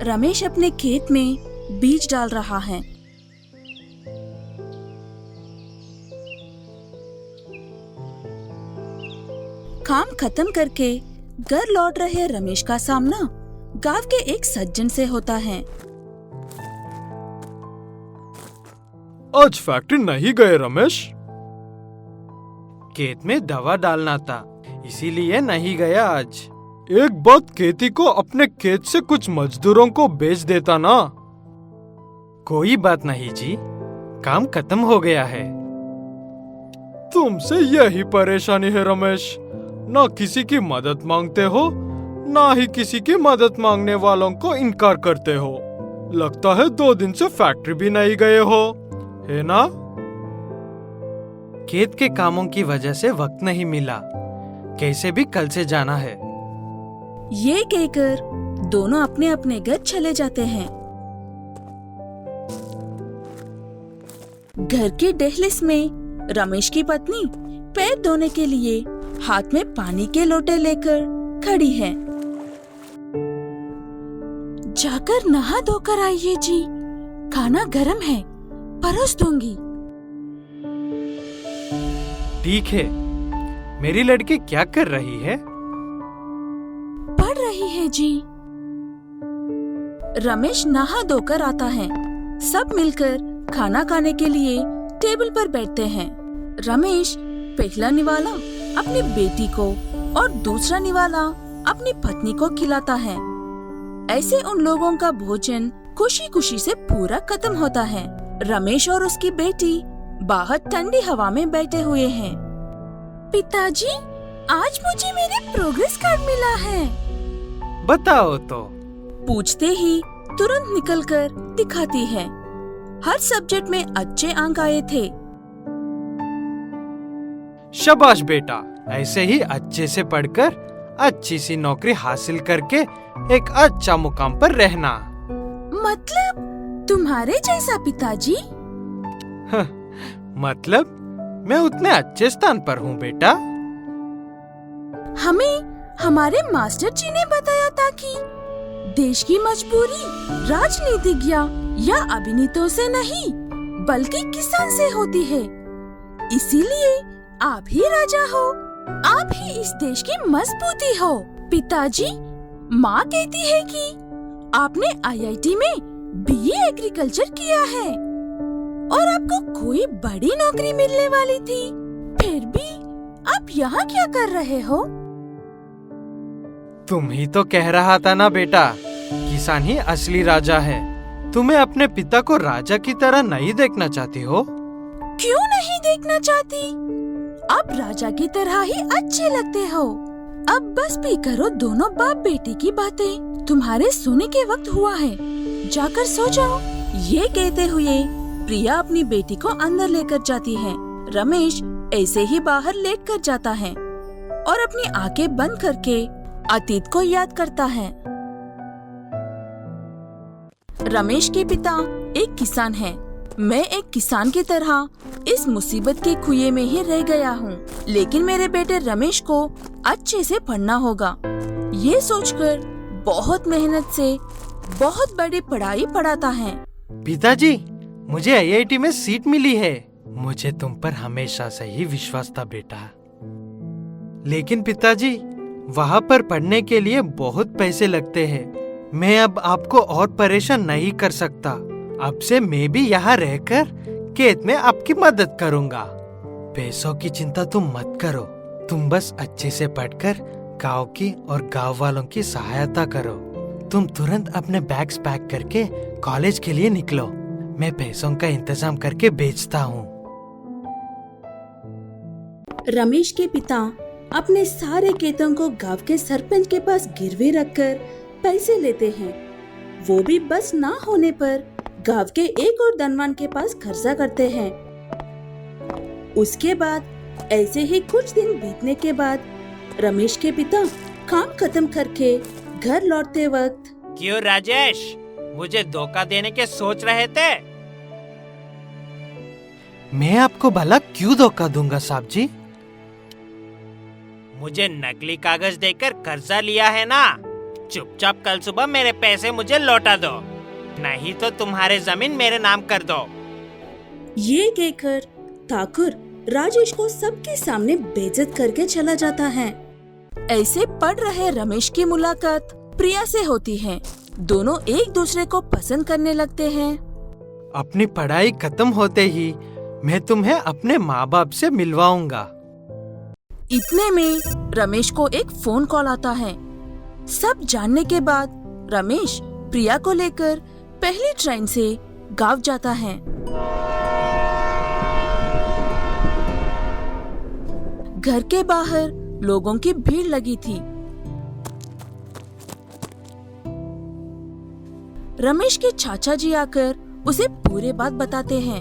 रमेश अपने खेत में बीज डाल रहा है। काम खत्म करके घर लौट रहे रमेश का सामना गांव के एक सज्जन से होता है। आज फैक्ट्री नहीं गए रमेश? खेत में दवा डालना था, इसीलिए नहीं गया आज। एक बात कहती को अपने खेत से कुछ मजदूरों को बेच देता ना। कोई बात नहीं जी, काम खत्म हो गया है। तुमसे यही परेशानी है रमेश, ना किसी की मदद मांगते हो, ना ही किसी की मदद मांगने वालों को इनकार करते हो। लगता है 2 दिन से फैक्ट्री भी नहीं गए हो, है ना? खेत के कामों की वजह से वक्त नहीं मिला, कैसे भी कल से जाना है। ये कहकर दोनों अपने अपने घर चले जाते हैं। घर के दहलीज में रमेश की पत्नी पैर धोने के लिए हाथ में पानी के लोटे लेकर खड़ी है। जाकर नहा धोकर आइए जी, खाना गरम है, परोस दूंगी। ठीक है। मेरी लड़की क्या कर रही है? पढ़ रही है जी। रमेश नहा धोकर आता है। सब मिलकर खाना खाने के लिए टेबल पर बैठते हैं। रमेश पहला निवाला अपनी बेटी को और दूसरा निवाला अपनी पत्नी को खिलाता है। ऐसे उन लोगों का भोजन खुशी खुशी से पूरा खत्म होता है। रमेश और उसकी बेटी बाहर ठंडी हवा में बैठे हुए हैं। पिताजी, आज मुझे मेरे प्रोग्रेस कार्ड मिला है। बताओ तो। पूछते ही तुरंत निकलकर दिखाती है। हर सब्जेक्ट में अच्छे अंक आए थे। शाबाश बेटा, ऐसे ही अच्छे से पढ़कर अच्छी सी नौकरी हासिल करके एक अच्छा मुकाम पर रहना। मतलब तुम्हारे जैसा पिताजी? मतलब मैं उतने अच्छे स्थान पर हूँ बेटा। हमें हमारे मास्टर जी ने बताया था कि देश की मजबूरी राजनीतिज्ञ या अभिनेताओं से नहीं बल्कि किसान से होती है। इसीलिए आप ही राजा हो, आप ही इस देश की मजबूती हो। पिताजी, माँ कहती है कि आपने आईआईटी में बीए एग्रीकल्चर किया है और आपको कोई बड़ी नौकरी मिलने वाली थी, फिर भी आप यहाँ क्या कर रहे हो? तुम ही तो कह रहा था ना बेटा, किसान ही असली राजा है। तुम्हें अपने पिता को राजा की तरह नहीं देखना चाहती हो? क्यों नहीं देखना चाहती? आप राजा की तरह ही अच्छे लगते हो। अब बस भी करो दोनों बाप बेटे की बातें। तुम्हारे सोने के वक्त हुआ है, जाकर सो जाओ। ये कहते हुए प्रिया अपनी बेटी को अंदर लेकर जाती है। रमेश ऐसे ही बाहर लेट कर जाता है और अपनी आंखें बंद करके अतीत को याद करता है। रमेश के पिता एक किसान है। मैं एक किसान की तरह इस मुसीबत के कुएं में ही रह गया हूँ, लेकिन मेरे बेटे रमेश को अच्छे से पढ़ना होगा। ये सोचकर बहुत मेहनत से बहुत बड़ी पढ़ाई पढ़ाता है। पिताजी, मुझे आईआईटी में सीट मिली है। मुझे तुम पर हमेशा से ही विश्वास था बेटा। लेकिन पिताजी, वहाँ पर पढ़ने के लिए बहुत पैसे लगते हैं। मैं अब आपको और परेशान नहीं कर सकता। अब से मैं भी यहाँ रहकर खेत में आपकी मदद करूँगा। पैसों की चिंता तुम मत करो। तुम बस अच्छे से पढ़कर गांव की और गांव वालों की सहायता करो। तुम तुरंत अपने बैग्स पैक करके कॉलेज के लिए निकलो। मैं पैसों का इंतजाम करके भेजता हूँ। रमेश के पिता अपने सारे खेतों को गांव के सरपंच के पास गिरवी रखकर पैसे लेते हैं। वो भी बस ना होने पर गांव के एक और धनवान के पास खर्चा करते हैं। उसके बाद ऐसे ही कुछ दिन बीतने के बाद रमेश के पिता काम खत्म करके घर लौटते वक्त, क्यों राजेश, मुझे धोखा देने के सोच रहे थे? मैं आपको भला क्यों धोखा दूंगा साहब जी? मुझे नकली कागज देकर कर्जा लिया है ना, चुपचाप कल सुबह मेरे पैसे मुझे लौटा दो, नहीं तो तुम्हारे जमीन मेरे नाम कर दो। ये कहकर ठाकुर राजेश को सबके सामने बेइज्जत करके चला जाता है। ऐसे पढ़ रहे रमेश की मुलाकात प्रिया से होती है। दोनों एक दूसरे को पसंद करने लगते हैं। अपनी पढ़ाई खत्म होते ही मैं तुम्हें अपने माँ बाप से मिलवाऊंगा। इतने में रमेश को एक फोन कॉल आता है। सब जानने के बाद रमेश प्रिया को लेकर पहली ट्रेन से गांव जाता है। घर के बाहर लोगों की भीड़ लगी थी। रमेश के चाचा जी आकर उसे पूरे बात बताते हैं।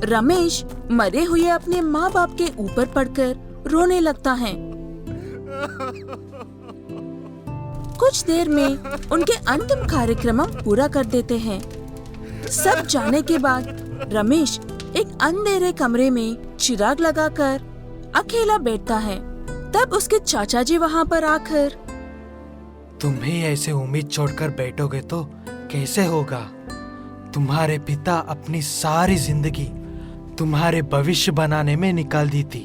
रमेश मरे हुए अपने माँ बाप के ऊपर पड़कर रोने लगता है। कुछ देर में उनके अंतिम कार्यक्रम पूरा कर देते हैं। सब जाने के बाद रमेश एक अंधेरे कमरे में चिराग लगाकर अकेला बैठता है। तब उसके चाचा जी वहाँ पर आकर, तुम ही ऐसे उम्मीद छोड़कर बैठोगे तो कैसे होगा? तुम्हारे पिता अपनी सारी जिंदगी तुम्हारे भविष्य बनाने में निकाल दी थी।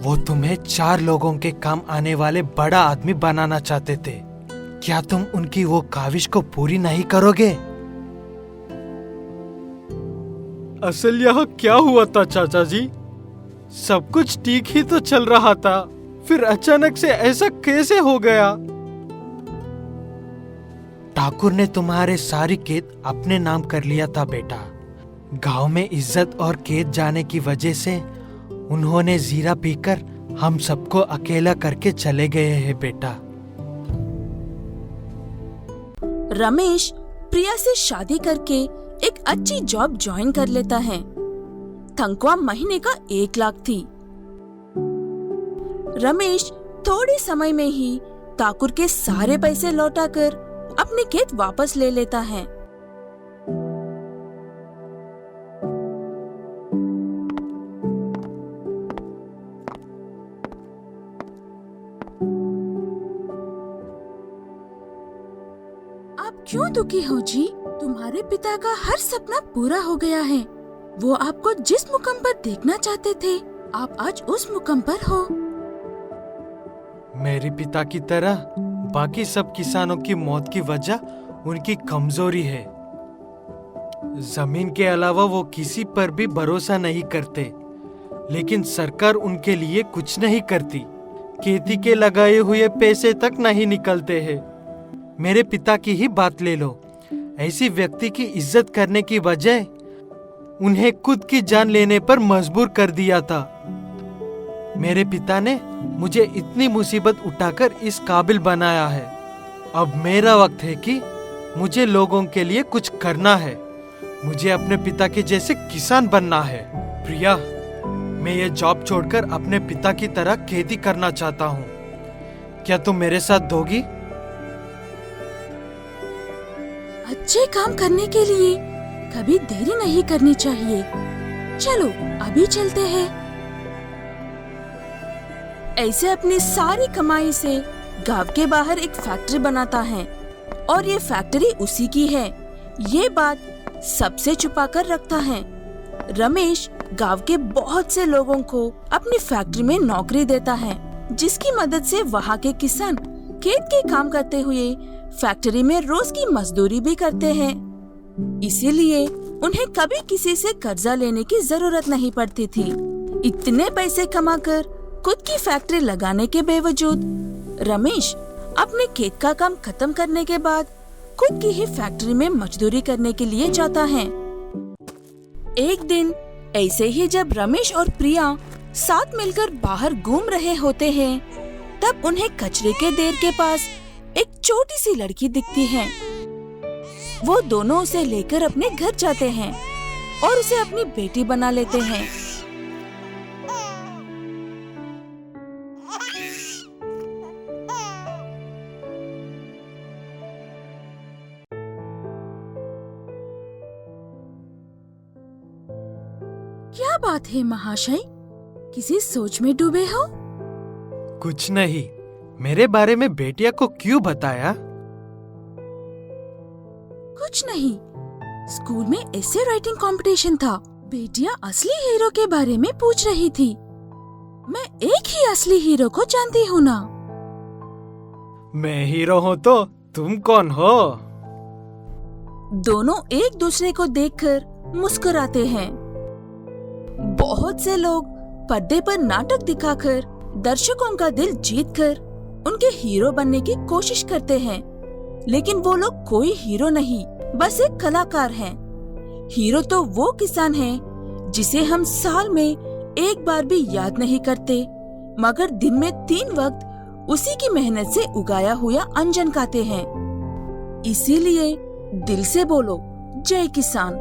वो तुम्हें 4 लोगों के काम आने वाले बड़ा आदमी बनाना चाहते थे। क्या तुम उनकी वो काविश को पूरी नहीं करोगे? असल यहाँ क्या हुआ था चाचा जी? सब कुछ ठीक ही तो चल रहा था, फिर अचानक से ऐसा कैसे हो गया? ठाकुर ने तुम्हारे सारी खेत अपने नाम कर लिया था बेटा। गांव में इज्जत और खेत जाने की वजह से उन्होंने जीरा पीकर हम सबको अकेला करके चले गए हैं बेटा। रमेश प्रिया से शादी करके एक अच्छी जॉब ज्वाइन कर लेता है। तनख्वाह महीने का 1 लाख थी। रमेश थोड़े समय में ही ठाकुर के सारे पैसे लौटाकर अपने खेत वापस ले लेता है। आप क्यों दुखी हो जी? तुम्हारे पिता का हर सपना पूरा हो गया है। वो आपको जिस मुकाम पर देखना चाहते थे, आप आज उस मुकाम पर हो। मेरे पिता की तरह बाकी सब किसानों की मौत की वजह उनकी कमजोरी है। जमीन के अलावा वो किसी पर भी भरोसा नहीं करते, लेकिन सरकार उनके लिए कुछ नहीं करती। खेती के लगाए हुए पैसे तक नहीं निकलते हैं। मेरे पिता की ही बात ले लो। ऐसी व्यक्ति की इज्जत करने की बजाय उन्हें खुद की जान लेने पर मजबूर कर दिया था। मेरे पिता ने मुझे इतनी मुसीबत उठाकर इस काबिल बनाया है। अब मेरा वक्त है कि मुझे लोगों के लिए कुछ करना है। मुझे अपने पिता के जैसे किसान बनना है। प्रिया, मैं ये जॉब छोड़कर अपने पिता की तरह खेती करना चाहता हूँ। क्या तुम मेरे साथ दोगी? अच्छे काम करने के लिए कभी देरी नहीं करनी चाहिए। चलो अभी चलते हैं। ऐसे अपनी सारी कमाई से गांव के बाहर एक फैक्ट्री बनाता है और ये फैक्ट्री उसी की है। ये बात सबसे छुपा कर रखता है। रमेश गांव के बहुत से लोगों को अपनी फैक्ट्री में नौकरी देता है, जिसकी मदद से वहाँ के किसान खेत के काम करते हुए फैक्ट्री में रोज की मजदूरी भी करते हैं। इसीलिए उन्हें कभी किसी से कर्जा लेने की जरूरत नहीं पड़ती थी। इतने पैसे कमाकर खुद की फैक्ट्री लगाने के बावजूद रमेश अपने खेत का काम खत्म करने के बाद खुद की ही फैक्ट्री में मजदूरी करने के लिए जाता है। एक दिन ऐसे ही जब रमेश और प्रिया साथ मिलकर बाहर घूम रहे होते हैं, तब उन्हें कचरे के ढेर के पास एक छोटी सी लड़की दिखती है। वो दोनों उसे लेकर अपने घर जाते हैं और उसे अपनी बेटी बना लेते हैं। क्या बात है महाशय, किसी सोच में डूबे हो? कुछ नहीं। मेरे बारे में बेटिया को क्यों बताया? कुछ नहीं। स्कूल में एसे राइटिंग कंपटीशन था। बेटिया असली हीरो के बारे में पूछ रही थी। मैं एक ही असली हीरो को जानती हूँ ना। मैं हीरो हूँ तो तुम कौन हो? दोनों एक दूसरे को देखकर मुस्कुराते हैं। बहुत से लोग पर्दे पर नाटक दिखाकर दर्शकों का दिल जीतकर उनके हीरो बनने की कोशिश करते हैं, लेकिन वो लोग कोई हीरो नहीं, बस एक कलाकार हैं। हीरो तो वो किसान है जिसे हम साल में एक बार भी याद नहीं करते, मगर दिन में 3 वक्त उसी की मेहनत से उगाया हुआ अन्न खाते हैं। इसीलिए दिल से बोलो, जय किसान।